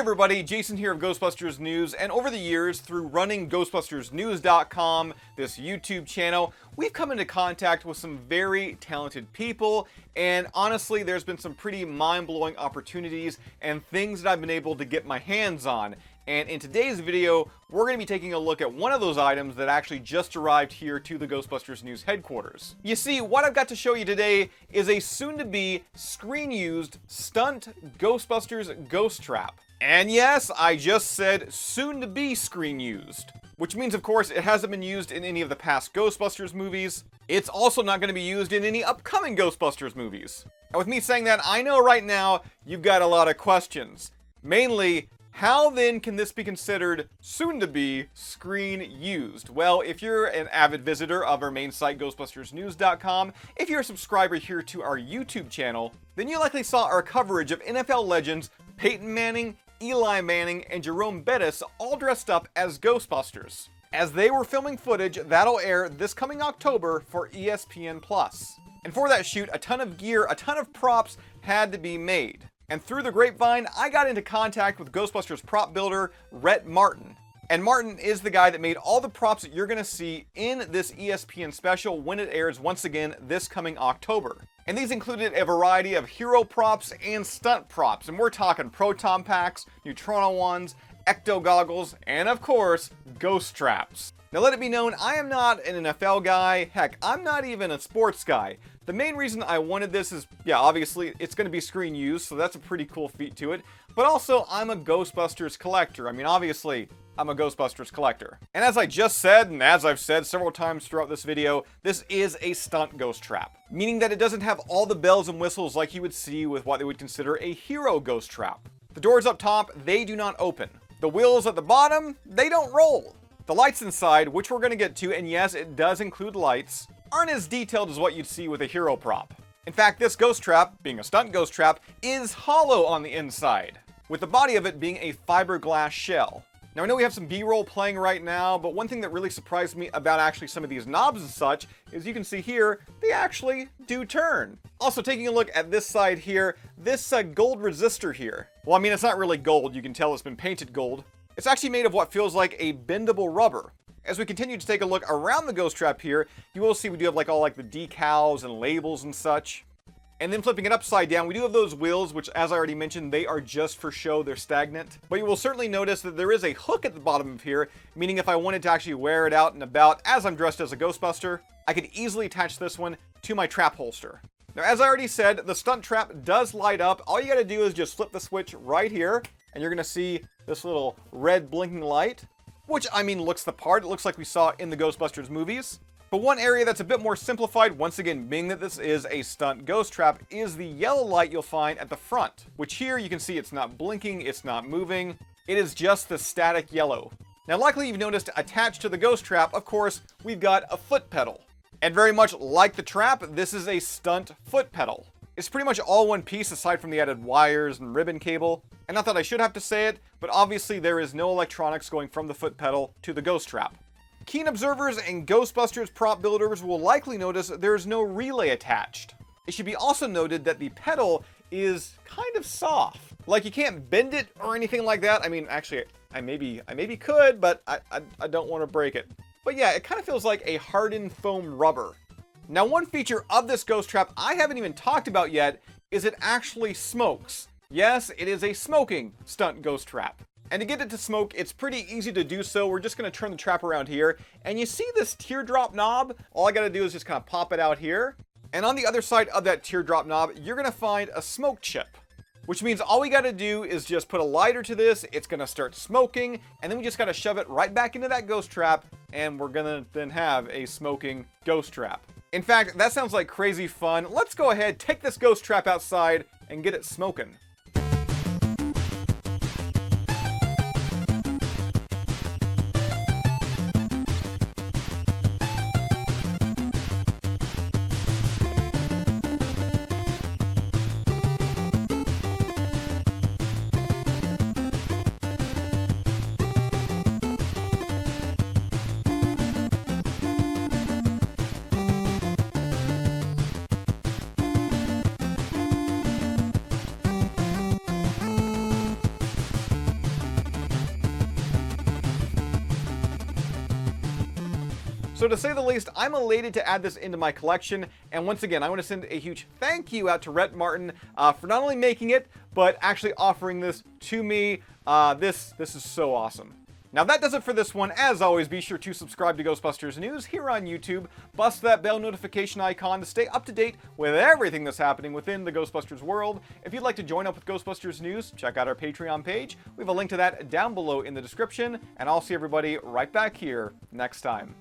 everybody, Jason here of Ghostbusters News, and over the years, through running GhostbustersNews.com, this YouTube channel, we've come into contact with some very talented people, and honestly, there's been some pretty mind-blowing opportunities and things that I've been able to get my hands on. And in today's video, we're going to be taking a look at one of those items that actually just arrived here to the Ghostbusters News headquarters. You see, what I've got to show you today is a soon-to-be, screen-used, stunt Ghostbusters ghost trap. And yes, I just said soon-to-be screen-used. Which means, of course, it hasn't been used in any of the past Ghostbusters movies. It's also not going to be used in any upcoming Ghostbusters movies. And with me saying that, I know right now you've got a lot of questions. Mainly, how then can this be considered soon-to-be screen-used? Well, if you're an avid visitor of our main site, GhostbustersNews.com, if you're a subscriber here to our YouTube channel, then you likely saw our coverage of NFL legends Peyton Manning, Eli Manning, and Jerome Bettis all dressed up as Ghostbusters, as they were filming footage that'll air this coming October for ESPN+. And for that shoot, a ton of gear, a ton of props had to be made. And through the grapevine, I got into contact with Ghostbusters prop builder Rhett Martin. And Martin is the guy that made all the props that you're going to see in this ESPN special when it airs once again this coming October. And these included a variety of hero props and stunt props. And we're talking proton packs, neutrino ones, ecto goggles, and of course, ghost traps. Now let it be known, I am not an NFL guy. Heck, I'm not even a sports guy. The main reason I wanted this is, yeah, obviously it's going to be screen used, so that's a pretty cool feat to it. But also, I'm a Ghostbusters collector. I mean, obviously, I'm a Ghostbusters collector. And as I just said, and as I've said several times throughout this video, this is a stunt ghost trap. Meaning that it doesn't have all the bells and whistles like you would see with what they would consider a hero ghost trap. The doors up top, they do not open. The wheels at the bottom, they don't roll. The lights inside, which we're going to get to, and yes, it does include lights, aren't as detailed as what you'd see with a hero prop. In fact, this ghost trap, being a stunt ghost trap, is hollow on the inside, with the body of it being a fiberglass shell. Now I know we have some B-roll playing right now, but one thing that really surprised me about actually some of these knobs and such is you can see here, they actually do turn. Also taking a look at this side here, this gold resistor here. Well, I mean, it's not really gold, you can tell it's been painted gold. It's actually made of what feels like a bendable rubber. As we continue to take a look around the ghost trap here, you will see we do have all the decals and labels and such. And then flipping it upside down, we do have those wheels, which as I already mentioned, they are just for show, they're stagnant. But you will certainly notice that there is a hook at the bottom of here, meaning if I wanted to actually wear it out and about as I'm dressed as a Ghostbuster, I could easily attach this one to my trap holster. Now, as I already said, the stunt trap does light up. All you gotta do is just flip the switch right here, and you're gonna see this little red blinking light, which, I mean, looks the part. It looks like we saw in the Ghostbusters movies. But one area that's a bit more simplified, once again, being that this is a stunt ghost trap, is the yellow light you'll find at the front, which here you can see it's not blinking, it's not moving. It is just the static yellow. Now, likely you've noticed attached to the ghost trap, of course, we've got a foot pedal. And very much like the trap, this is a stunt foot pedal. It's pretty much all one piece aside from the added wires and ribbon cable. And not that I should have to say it, but obviously there is no electronics going from the foot pedal to the ghost trap. Keen observers and Ghostbusters prop builders will likely notice there is no relay attached. It should be also noted that the pedal is kind of soft. Like, you can't bend it or anything like that. I mean, actually, I maybe could, but I don't want to break it. But yeah, it kind of feels like a hardened foam rubber. Now, one feature of this ghost trap I haven't even talked about yet is it actually smokes. Yes, it is a smoking stunt ghost trap. And to get it to smoke, it's pretty easy to do so. We're just going to turn the trap around here. And you see this teardrop knob? All I got to do is just kind of pop it out here. And on the other side of that teardrop knob, you're going to find a smoke chip. Which means all we got to do is just put a lighter to this. It's going to start smoking. And then we just got to shove it right back into that ghost trap. And we're going to then have a smoking ghost trap. In fact, that sounds like crazy fun. Let's go ahead, take this ghost trap outside, and get it smoking. So to say the least, I'm elated to add this into my collection, and once again, I want to send a huge thank you out to Rhett Martin for not only making it, but actually offering this to me. This is so awesome. Now that does it for this one. As always, be sure to subscribe to Ghostbusters News here on YouTube. Bust that bell notification icon to stay up to date with everything that's happening within the Ghostbusters world. If you'd like to join up with Ghostbusters News, check out our Patreon page. We have a link to that down below in the description, and I'll see everybody right back here next time.